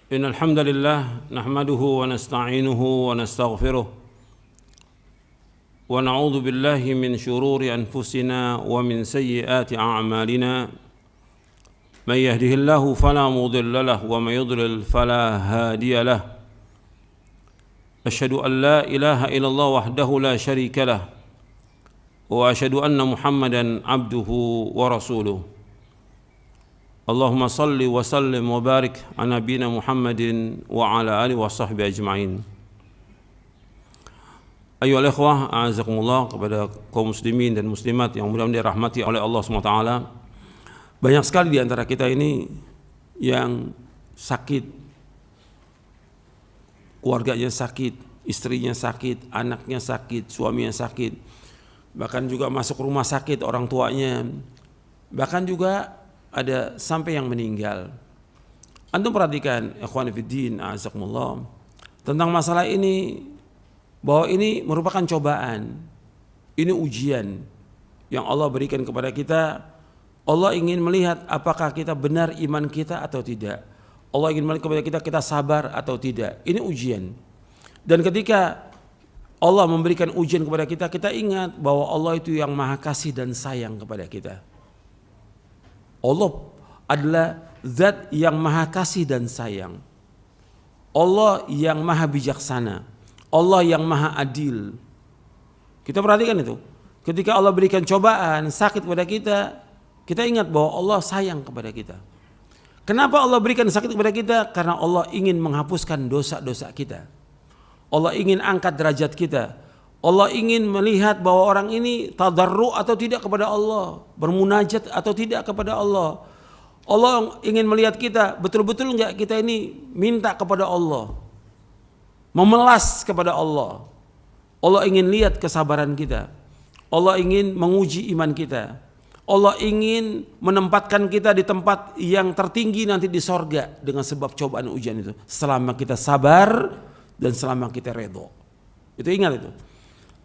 إن الحمد لله نحمده ونستعينه ونستغفره ونعوذ بالله من شرور أنفسنا ومن سيئات أعمالنا من يهده الله فلا مضل له ومن يضلل فلا هادي له أشهد أن لا إله إلا الله وحده لا شريك له وأشهد أن محمدا عبده ورسوله اللهم صل وسلم وبارك على نبينا محمد وعلى آله وصحبه أجمعين. Ayyuhal ikhwah, a'azakumullah, kepada kaum muslimin dan muslimat yang mudah-mudahan dirahmati oleh Allah SWT. Banyak sekali di antara kita ini yang sakit, keluarganya sakit, istrinya sakit, anaknya sakit, suaminya sakit, bahkan juga masuk rumah sakit orang tuanya, bahkan juga ada sampai yang meninggal. Antum perhatikan, ikhwan fiddin, a'azakumullah, tentang masalah ini, bahwa ini merupakan cobaan, ini ujian yang Allah berikan kepada kita. Allah ingin melihat apakah kita benar iman kita atau tidak. Allah ingin melihat kepada kita sabar atau tidak. Ini ujian. Dan ketika Allah memberikan ujian kepada kita, kita ingat bahwa Allah itu yang maha kasih dan sayang kepada kita. Allah adalah zat yang maha kasih dan sayang. Allah yang maha bijaksana. Allah yang maha adil. Kita perhatikan itu. Ketika Allah berikan cobaan, sakit kepada kita, kita ingat bahwa Allah sayang kepada kita. Kenapa Allah berikan sakit kepada kita? Karena Allah ingin menghapuskan dosa-dosa kita. Allah ingin angkat derajat kita. Allah ingin melihat bahwa orang ini tadarru atau tidak kepada Allah, bermunajat atau tidak kepada Allah. Allah ingin melihat kita, betul-betul enggak kita ini minta kepada Allah, memelas kepada Allah. Allah ingin lihat kesabaran kita. Allah ingin menguji iman kita. Allah ingin menempatkan kita di tempat yang tertinggi nanti di sorga dengan sebab cobaan ujian itu. Selama kita sabar dan selama kita redho. Itu ingat itu.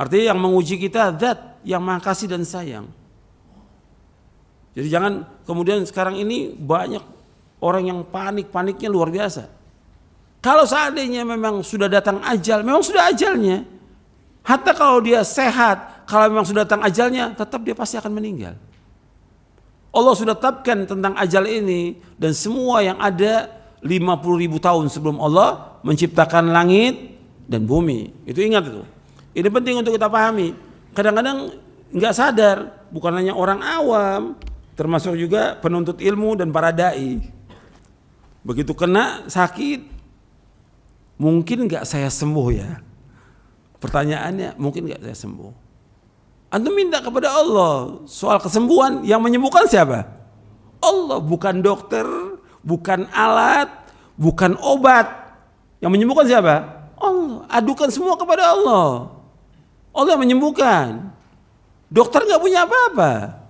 Artinya yang menguji kita zat yang maha kasih dan sayang. Jadi jangan kemudian sekarang ini banyak orang yang paniknya luar biasa. Kalau seandainya memang sudah datang ajal, memang sudah ajalnya. Hatta kalau dia sehat, kalau memang sudah datang ajalnya, tetap dia pasti akan meninggal. Allah sudah tetapkan tentang ajal ini, dan semua yang ada 50.000 tahun sebelum Allah menciptakan langit dan bumi. Itu ingat itu. Ini penting untuk kita pahami. Kadang-kadang nggak sadar, bukan hanya orang awam, termasuk juga penuntut ilmu dan para dai. Begitu kena sakit, mungkin nggak saya sembuh ya? Pertanyaannya, mungkin nggak saya sembuh? Antum minta kepada Allah soal kesembuhan, yang menyembuhkan siapa? Allah, bukan dokter, bukan alat, bukan obat. Yang menyembuhkan siapa? Allah. Adukan semua kepada Allah. Allah yang menyembuhkan. Dokter nggak punya apa-apa.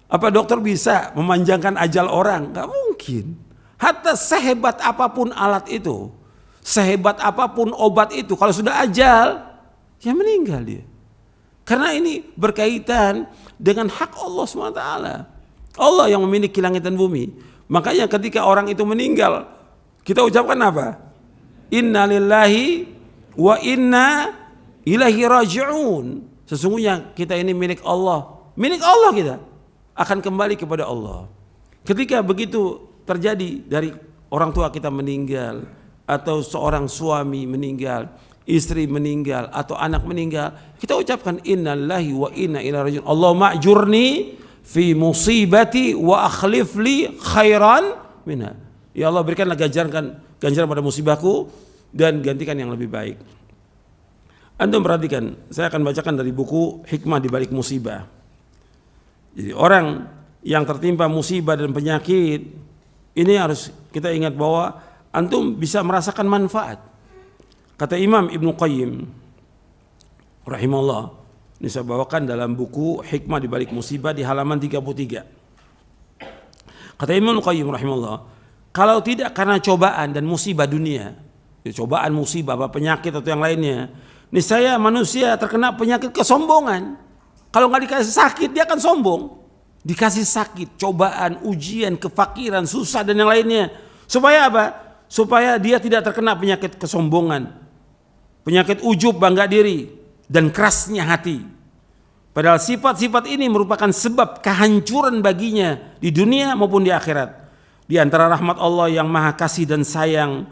Apa dokter bisa memanjangkan ajal orang? Nggak mungkin. Hatta sehebat apapun alat itu, sehebat apapun obat itu, kalau sudah ajal, ya meninggal dia. Karena ini berkaitan dengan hak Allah SWT. Allah yang memiliki langit dan bumi. Makanya ketika orang itu meninggal, kita ucapkan apa? Inna lillahi wa inna ilaihi raji'un. Sesungguhnya kita ini milik Allah. Milik Allah kita. Akan kembali kepada Allah. Ketika begitu terjadi dari orang tua kita meninggal, atau seorang suami meninggal, istri meninggal, atau anak meninggal, kita ucapkan innalillahi wa inna ilaihi raji'un. Allahumma ajurni fi musibati wa akhlif li khairan minha. Ya Allah, berikanlah ganjaran pada musibahku dan gantikan yang lebih baik. Antum perhatikan, saya akan bacakan dari buku Hikmah di Balik Musibah. Jadi orang yang tertimpa musibah dan penyakit, ini harus kita ingat bahwa antum bisa merasakan manfaat. Kata Imam Ibnu Qayyim rahimahullah, ini saya bawakan dalam buku Hikmah di Balik Musibah di halaman 33. Kata Imam Ibnu Qayyim rahimahullah, kalau tidak karena cobaan dan musibah dunia, cobaan, musibah, penyakit atau yang lainnya, niscaya manusia terkena penyakit kesombongan. Kalau nggak dikasih sakit, dia akan sombong. Dikasih sakit, cobaan, ujian, kefakiran, susah dan yang lainnya. Supaya apa? supaya dia tidak terkena penyakit kesombongan, penyakit ujub, bangga diri, dan kerasnya hati. Padahal sifat-sifat ini merupakan sebab kehancuran baginya di dunia maupun di akhirat. Di antara rahmat Allah yang maha kasih dan sayang,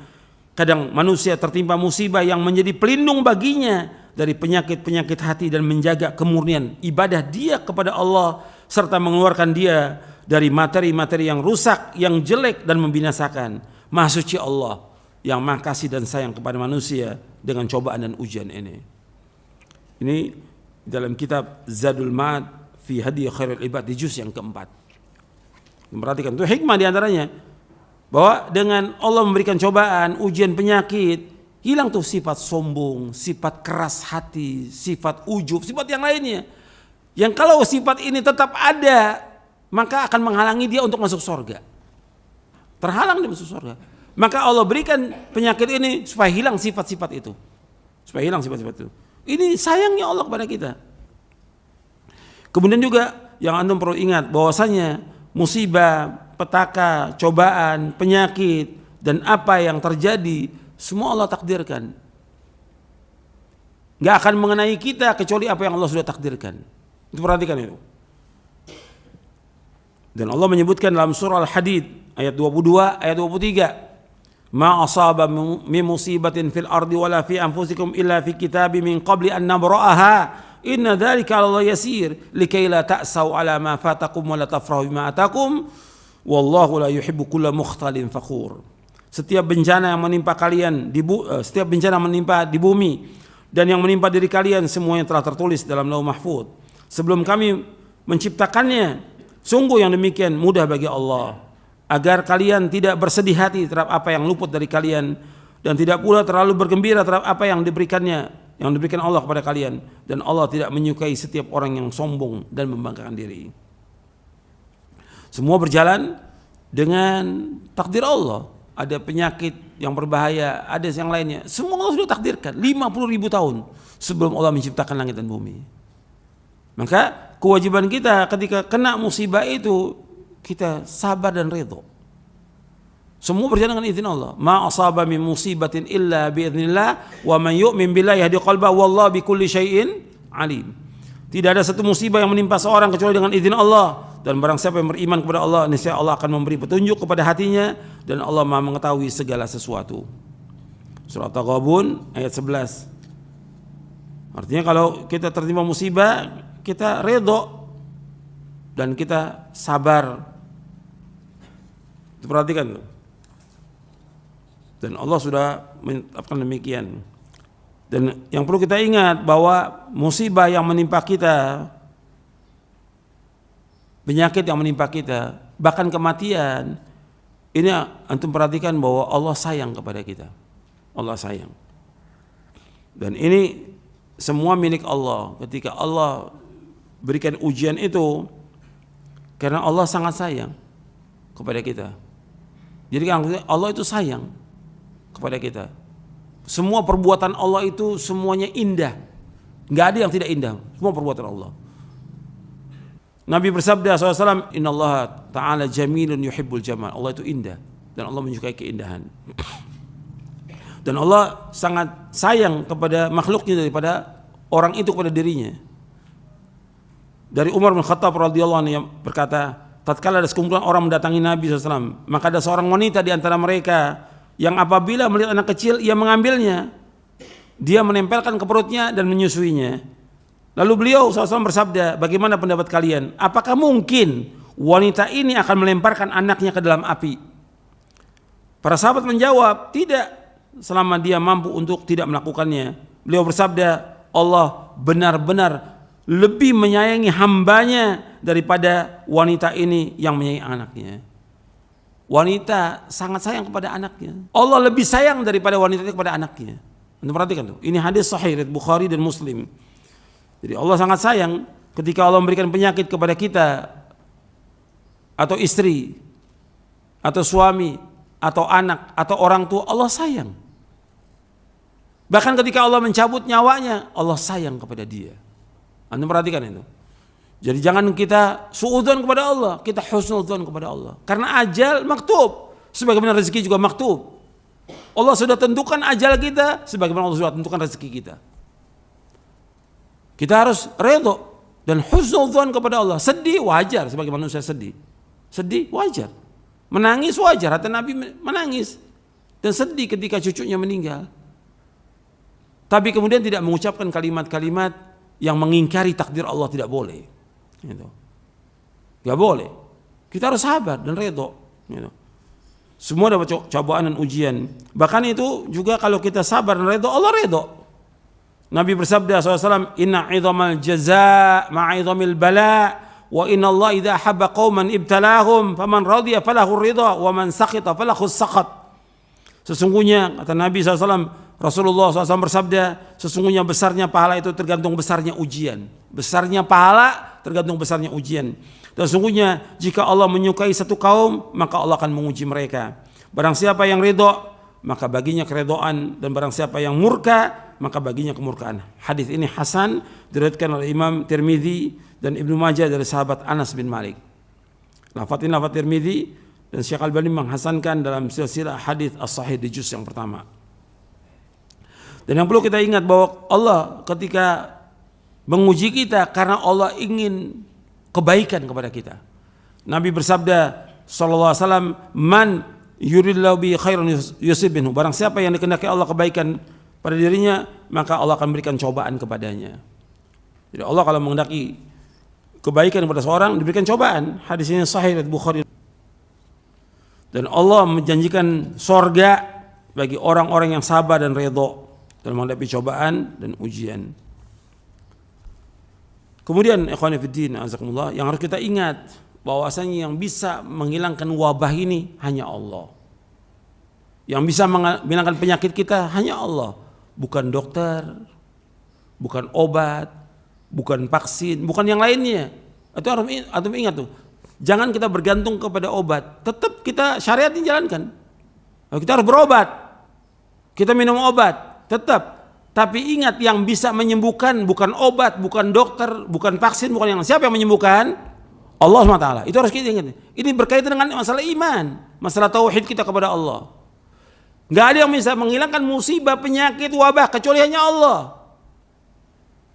kadang manusia tertimpa musibah yang menjadi pelindung baginya dari penyakit-penyakit hati dan menjaga kemurnian ibadah dia kepada Allah, serta mengeluarkan dia dari materi-materi yang rusak, yang jelek dan membinasakan. Maha suci Allah yang maha kasih dan sayang kepada manusia dengan cobaan dan ujian ini. Ini dalam kitab Zadul Ma'ad fi Hadi Khairul Ibad di juz yang keempat. Perhatikan, itu hikmah diantaranya bahwa dengan Allah memberikan cobaan, ujian, penyakit, hilang tuh sifat sombong, sifat keras hati, sifat ujub, sifat yang lainnya. Yang kalau sifat ini tetap ada, maka akan menghalangi dia untuk masuk surga. Terhalang dia masuk surga. Maka Allah berikan penyakit ini supaya hilang sifat-sifat itu. Supaya hilang sifat-sifat itu. Ini sayangnya Allah kepada kita. Kemudian juga yang antum perlu ingat bahwasanya musibah, petaka, cobaan, penyakit dan apa yang terjadi semua Allah takdirkan. Gak akan mengenai kita kecuali apa yang Allah sudah takdirkan. Itu perhatikan itu. Dan Allah menyebutkan dalam surah Al-Hadid ayat 22, ayat 23. Ma asaba min musibatin fil ardi wala fi anfusikum illa fi kitabim min qabli an nabra'aha inna dzalika 'ala Allah yasir likay la ta'sau 'ala ma fatakum wa la tafrahu bima atakum wallahu la yuhibbu kulla mukhtalin fakhur. Setiap bencana yang menimpa kalian setiap bencana menimpa di bumi dan yang menimpa diri kalian semuanya telah tertulis dalam Lauh Mahfuz sebelum kami menciptakannya. Sungguh yang demikian mudah bagi Allah, agar kalian tidak bersedih hati terhadap apa yang luput dari kalian dan tidak pula terlalu bergembira terhadap apa yang diberikan Allah kepada kalian, dan Allah tidak menyukai setiap orang yang sombong dan membanggakan diri. Semua berjalan dengan takdir Allah. Ada penyakit yang berbahaya, ada yang lainnya. Semua Allah sudah takdirkan 50.000 tahun sebelum Allah menciptakan langit dan bumi. Maka kewajiban kita ketika kena musibah itu kita sabar dan ridho. Semua berjalan dengan izin Allah. Ma asaba min musibatin illa bi idznillah wa man yu'min billahi yahdi qalbahu wallahu bikulli syai'in alim. Tidak ada satu musibah yang menimpa seorang kecuali dengan izin Allah, dan barang siapa yang beriman kepada Allah niscaya Allah akan memberi petunjuk kepada hatinya dan Allah Maha mengetahui segala sesuatu. Surah At-Taghabun ayat 11. Artinya kalau kita tertimpa musibah, kita ridho dan kita sabar. Perhatikan tuh. Dan Allah sudah menetapkan demikian. Dan yang perlu kita ingat bahwa musibah yang menimpa kita, penyakit yang menimpa kita, bahkan kematian, ini antum perhatikan bahwa Allah sayang kepada kita. Allah sayang. Dan ini semua milik Allah. Ketika Allah berikan ujian itu karena Allah sangat sayang kepada kita. Jadi Allah itu sayang kepada kita. Semua perbuatan Allah itu semuanya indah. Nggak ada yang tidak indah. Semua perbuatan Allah. Nabi bersabda SAW, Inna Allah Ta'ala jamilun yuhibbul jamal. Allah itu indah dan Allah menyukai keindahan. Dan Allah sangat sayang kepada makhluknya daripada orang itu kepada dirinya. Dari Umar bin Khattab radhiyallahu anhu yang berkata, tatkala ada sekumpulan orang mendatangi Nabi SAW, maka ada seorang wanita di antara mereka yang apabila melihat anak kecil ia mengambilnya, dia menempelkan ke perutnya dan menyusuinya. Lalu beliau SAW bersabda, bagaimana pendapat kalian? Apakah mungkin wanita ini akan melemparkan anaknya ke dalam api? Para sahabat menjawab, tidak, selama dia mampu untuk tidak melakukannya. Beliau bersabda, Allah benar-benar lebih menyayangi hambanya daripada wanita ini yang menyayangi anaknya. Wanita sangat sayang kepada anaknya. Allah lebih sayang daripada wanita itu kepada anaknya. Anda perhatikan tuh. Ini hadis sahih riwayat Bukhari dan Muslim. Jadi Allah sangat sayang ketika Allah memberikan penyakit kepada kita, atau istri, atau suami, atau anak, atau orang tua. Allah sayang. Bahkan ketika Allah mencabut nyawanya, Allah sayang kepada dia. Anda perhatikan itu. Jadi jangan kita suudzon kepada Allah, kita husnudzon kepada Allah. Karena ajal maktub, sebagaimana rezeki juga maktub. Allah sudah tentukan ajal kita sebagaimana Allah sudah tentukan rezeki kita. Kita harus redha dan husnudzon kepada Allah. Sedih wajar sebagai manusia sedih. Sedih wajar. Menangis wajar, kata Nabi menangis dan sedih ketika cucunya meninggal. Tapi kemudian tidak mengucapkan kalimat-kalimat yang mengingkari takdir Allah, tidak boleh. Gitu. Gak boleh. Kita harus sabar dan redha. Gitu. Semua dapat cobaan dan ujian. Bahkan itu juga kalau kita sabar dan redha, Allah redha. Nabi bersabda SAW, inna idhamal jaza ma'idhamil bala wa inna Allah idha habba qawman ibtalahum faman radhiya falahu ridha wa man sakhita falahu sakhat. Sesungguhnya kata Nabi SAW, Rasulullah SAW bersabda, sesungguhnya besarnya pahala itu tergantung besarnya ujian. Besarnya pahala tergantung besarnya ujian. Dan sesungguhnya jika Allah menyukai satu kaum, maka Allah akan menguji mereka. Barang siapa yang ridha, maka baginya keridhaan, dan barang siapa yang murka, maka baginya kemurkaan. Hadis ini hasan, diriwayatkan oleh Imam Tirmidzi dan Ibnu Majah dari sahabat Anas bin Malik. Lafaz ini lafaz Tirmidzi dan Syekh Albani menghasankan dalam silsilah hadis as-sahih di juz yang pertama. Dan yang perlu kita ingat bahwa Allah ketika menguji kita karena Allah ingin kebaikan kepada kita. Nabi bersabda sallallahu alaihi wasallam, man yuridillahu bi khairan yusib minhu. Barang siapa yang dikehendaki Allah kebaikan pada dirinya, maka Allah akan berikan cobaan kepadanya. Jadi Allah kalau menghendaki kebaikan kepada seorang, diberikan cobaan. Hadis ini sahih riwayat Bukhari. Dan Allah menjanjikan sorga bagi orang-orang yang sabar dan redha dalam menghadapi cobaan dan ujian. Kemudian ikhwani fiddin azakumullah, yang harus kita ingat bahwasanya yang bisa menghilangkan wabah ini hanya Allah. Yang bisa menghilangkan penyakit kita hanya Allah, bukan dokter, bukan obat, bukan vaksin, bukan yang lainnya. Atau ingat tuh, jangan kita bergantung kepada obat. Tetap kita syariat dijalankan. Kita harus berobat, kita minum obat, tetap. Tapi ingat, yang bisa menyembuhkan bukan obat, bukan dokter, bukan vaksin, bukan yang siapa yang menyembuhkan? Allah SWT. Itu harus kita ingat. Ini berkaitan dengan masalah iman, masalah tauhid kita kepada Allah. Gak ada yang bisa menghilangkan musibah, penyakit, wabah kecuali hanya Allah.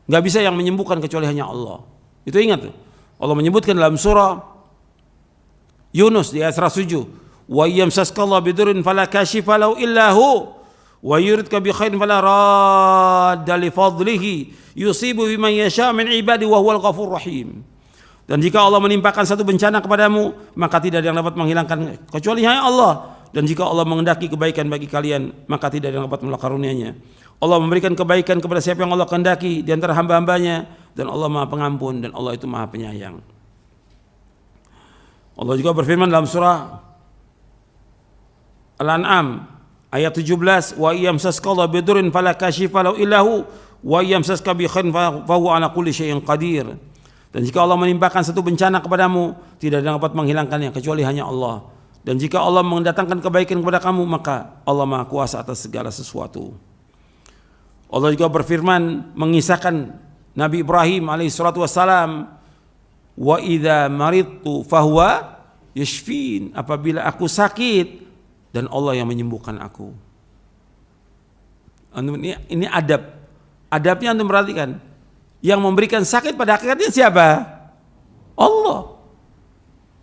Gak bisa yang menyembuhkan kecuali hanya Allah. Itu ingat. Allah menyebutkan dalam surah Yunus di ayat 107, wa yamsaskallahu bidurrin fala kashifa lahu illa hu wa yuridka bi khairin fala radda li fadlihi yusibu biman yasha min ibadi wa huwal ghafurur rahim. Dan jika Allah menimpakan satu bencana kepadamu, maka tidak ada yang dapat menghilangkan kecuali hanya Allah. Dan jika Allah menghendaki kebaikan bagi kalian, maka tidak ada yang dapat menolak karunia-Nya. Allah memberikan kebaikan kepada siapa yang Allah kehendaki di antara hamba-hambanya, dan Allah Maha Pengampun dan Allah itu Maha Penyayang. Allah juga berfirman dalam surah Al-An'am ayat 17, wa iyamsaskallahu bidurrin fala kashifa lahu illa hu wa iyamsaska bi khairin fa huwa ala kulli syai'in qadir. Dan jika Allah menimpakan satu bencana kepadamu, tidak ada yang dapat menghilangkannya kecuali hanya Allah. Dan jika Allah mendatangkan kebaikan kepada kamu, maka Allah Maha Kuasa atas segala sesuatu. Allah juga berfirman mengisahkan Nabi Ibrahim alaihi salatu wassalam, wa idza maridtu fahuwa yashfin. Apabila aku sakit, dan Allah yang menyembuhkan aku. Ini adab. Adabnya antum perhatikan. Yang memberikan sakit pada hakikatnya siapa? Allah.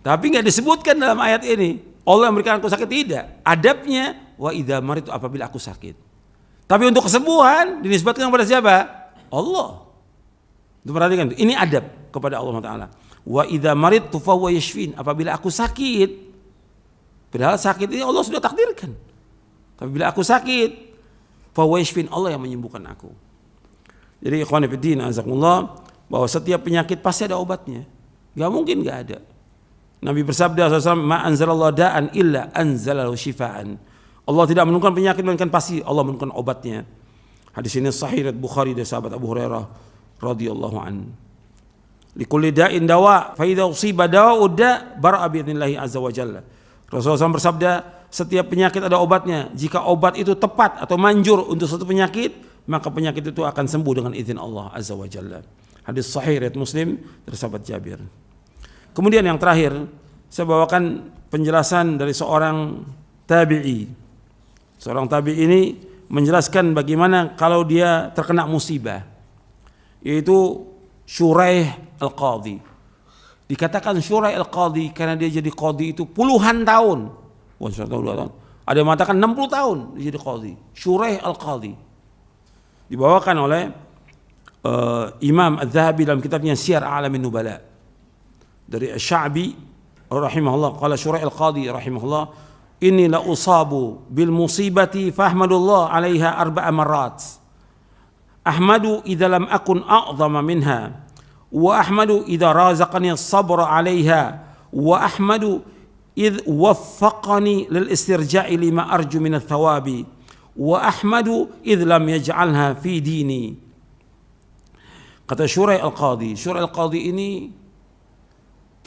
Tapi nggak disebutkan dalam ayat ini Allah yang memberikan aku sakit, tidak. Adabnya wa idza maridtu, apabila aku sakit. Tapi untuk kesembuhan dinisbatkan kepada siapa? Allah. Itu perhatikan. Ini adab kepada Allah Taala. Wa idza maridtu fa huwa yashfin. Apabila aku sakit, padahal sakit ini Allah sudah takdirkan. Tapi bila aku sakit, fa huwa yashfin, Allah yang menyembuhkan aku. Jadi ikhwan fillah azakumullah, bahwa setiap penyakit pasti ada obatnya. Gak mungkin gak ada. Nabi bersabda SAW, ma anzalallahu da'an illa anzalahu shifaan. Allah tidak menurunkan penyakit, melainkan pasti Allah menurunkan obatnya. Hadis ini sahih riwayat Bukhari dari sahabat Abu Hurairah radhiyallahu an. Likulli da'in dawa, fa idza usiba dawa'u da' bara'a bi idznillah azza wa jalla. Rasulullah SAW bersabda, setiap penyakit ada obatnya. Jika obat itu tepat atau manjur untuk suatu penyakit, maka penyakit itu akan sembuh dengan izin Allah azza wa jalla. Hadis sahih riwayat Muslim dari sahabat Jabir. Kemudian yang terakhir, saya bawakan penjelasan dari seorang tabi'i, Seorang tabi ini menjelaskan bagaimana kalau dia terkena musibah, yaitu Syuraih al-Qadhi. Dikatakan Syuraih al-Qadhi karena dia jadi qadhi itu puluhan tahun. Wah, 1 tahun, 2 tahun. Ada yang mengatakan 60 tahun dia jadi qadhi. Syuraih al-Qadhi. Dibawakan oleh Imam Az-Zahabi dalam kitabnya Syiar A'lamin Nubala. Dari Asy-Sya'bi rahimahullah, qala Syuraih al-Qadhi rahimahullah, inni la usabu bil musibati fahmadullah 'alaiha 4 marrat. Ahmadu idza lam akun a'zama minha, wa ahmadu idza razaqani as-sabra 'alaiha, wa ahmadu idz waffaqani lil istirja'i lima arju min ats-thawabi, wa ahmadu idz lam yaj'alha fi dini. Kata Syuraih al-Qadhi, Syuraih al-Qadhi ini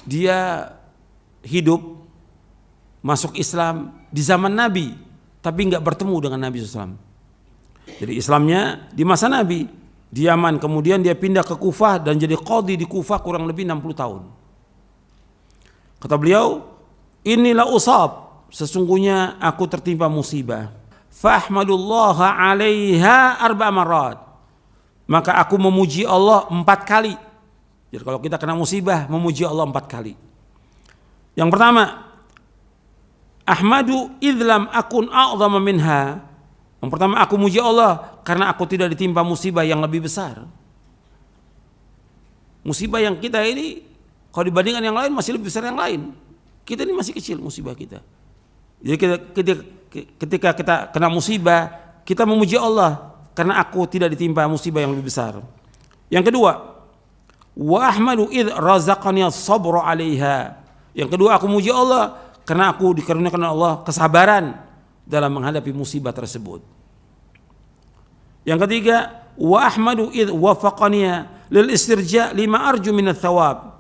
dia hidup masuk Islam di zaman Nabi, tapi nggak bertemu dengan Nabi SAW. Jadi Islamnya di masa Nabi di Yaman, kemudian dia pindah ke Kufah dan jadi qadhi di Kufah kurang lebih 60 tahun. Kata beliau, inilah usab, sesungguhnya aku tertimpa musibah. Fahmadullaha 'alaiha 4 marrat. Maka aku memuji Allah 4 kali. Jadi kalau kita kena musibah, memuji Allah 4 kali. Yang pertama, ahmadu idlam akun a'zama minha. Yang pertama, aku muji Allah karena aku tidak ditimpa musibah yang lebih besar. Musibah yang kita ini kalau dibandingkan yang lain masih lebih besar yang lain. Kita ini masih kecil musibah kita. Jadi ketika kita kena musibah, kita memuji Allah karena aku tidak ditimpa musibah yang lebih besar. Yang kedua, wa ahmadu id razaqani as-sabra 'alaiha. Yang kedua, aku muji Allah karena aku dikaruniakan Allah kesabaran dalam menghadapi musibah tersebut. Yang ketiga, wa ahmadu id wafaqani lil istirja lima arju min ats-tsawab.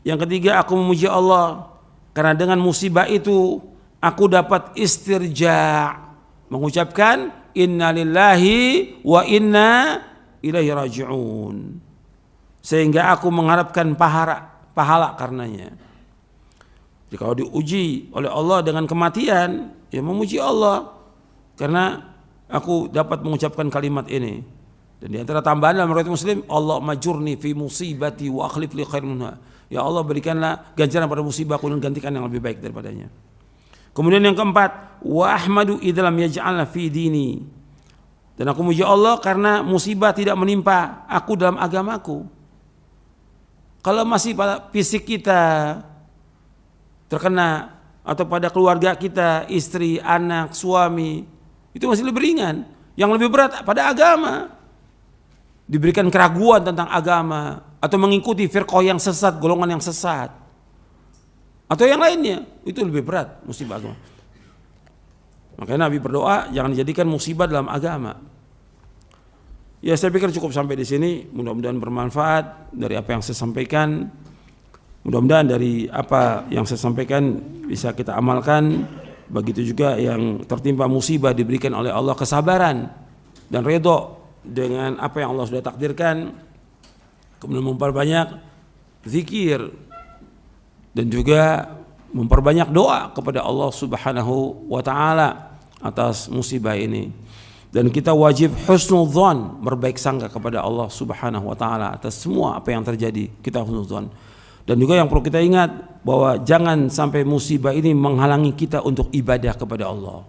Yang ketiga, aku memuji Allah karena dengan musibah itu aku dapat istirja, mengucapkan inna lillahi wa inna ilaihi raji'un, sehingga aku mengharapkan pahala karenanya. Jadi kalau diuji oleh Allah dengan kematian, ya memuji Allah karena aku dapat mengucapkan kalimat ini. Dan di antara tambahan dalam riwayat Muslim, Allah majurni fi musibati wa akhlif li khairan minha. Ya Allah, berikanlah ganjaran pada musibahku dan gantikan yang lebih baik daripadanya. Kemudian yang keempat, wa ahmadu idza lam yaj'alna fi dini. Dan aku memuji Allah karena musibah tidak menimpa aku dalam agamaku. Kalau masih pada fisik kita terkena atau pada keluarga kita, istri, anak, suami, itu masih lebih ringan. Yang lebih berat pada agama, diberikan keraguan tentang agama atau mengikuti firqah yang sesat, golongan yang sesat, atau yang lainnya, itu lebih berat musibah agama. Makanya Nabi berdoa jangan dijadikan musibah dalam agama. Ya, saya pikir cukup sampai di sini. Mudah-mudahan bermanfaat dari apa yang saya sampaikan. Mudah-mudahan dari apa yang saya sampaikan bisa kita amalkan. Begitu juga yang tertimpa musibah diberikan oleh Allah kesabaran dan redho dengan apa yang Allah sudah takdirkan. Kemudian memperbanyak zikir dan juga memperbanyak doa kepada Allah Subhanahu wa taala atas musibah ini. Dan kita wajib husnudzon, berbaik sangka kepada Allah Subhanahu wa taala atas semua apa yang terjadi. Kita husnudzon. Dan juga yang perlu kita ingat bahwa jangan sampai musibah ini menghalangi kita untuk ibadah kepada Allah.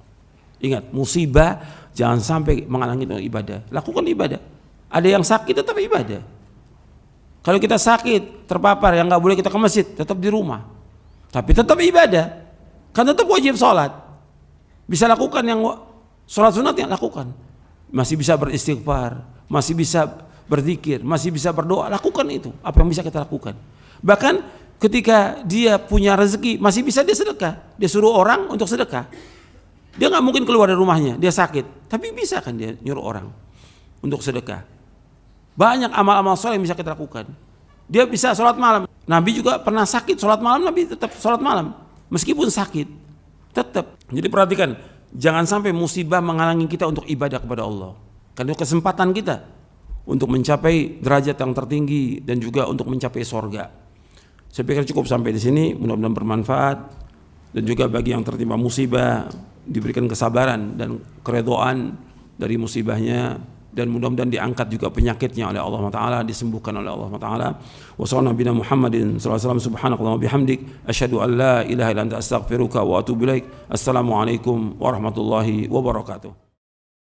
Ingat, musibah jangan sampai menghalangi untuk ibadah. Lakukan ibadah. Ada yang sakit tetap ibadah. Kalau kita sakit, terpapar, yang nggak boleh kita ke masjid, tetap di rumah. Tapi tetap ibadah. Kan tetap wajib sholat. Bisa lakukan yang sholat sunat, yang lakukan. Masih bisa beristighfar, masih bisa berzikir, masih bisa berdoa. Lakukan itu. Apa yang bisa kita lakukan? Bahkan ketika dia punya rezeki, masih bisa dia sedekah. Dia suruh orang untuk sedekah. Dia nggak mungkin keluar dari rumahnya, dia sakit. Tapi bisa kan dia nyuruh orang untuk sedekah. Banyak amal-amal soleh yang bisa kita lakukan. Dia bisa sholat malam. Nabi juga pernah sakit, sholat malam Nabi tetap sholat malam. Meskipun sakit, tetap. Jadi perhatikan, jangan sampai musibah menghalangi kita untuk ibadah kepada Allah. Karena itu kesempatan kita untuk mencapai derajat yang tertinggi dan juga untuk mencapai sorga. Saya pikir cukup sampai di sini. Mudah-mudahan bermanfaat. Dan juga bagi yang tertimpa musibah, diberikan kesabaran dan keredoan dari musibahnya, dan mudah-mudahan diangkat juga penyakitnya oleh Allah Taala, disembuhkan oleh Allah Taala. Wa sallallahu nabiyana Muhammadin sallallahu alaihi wasallam, subhanakallahumma bihamdik asyhadu an la ilaha illa anta astaghfiruka wa atubu ilaik. Assalamualaikum warahmatullahi wabarakatuh.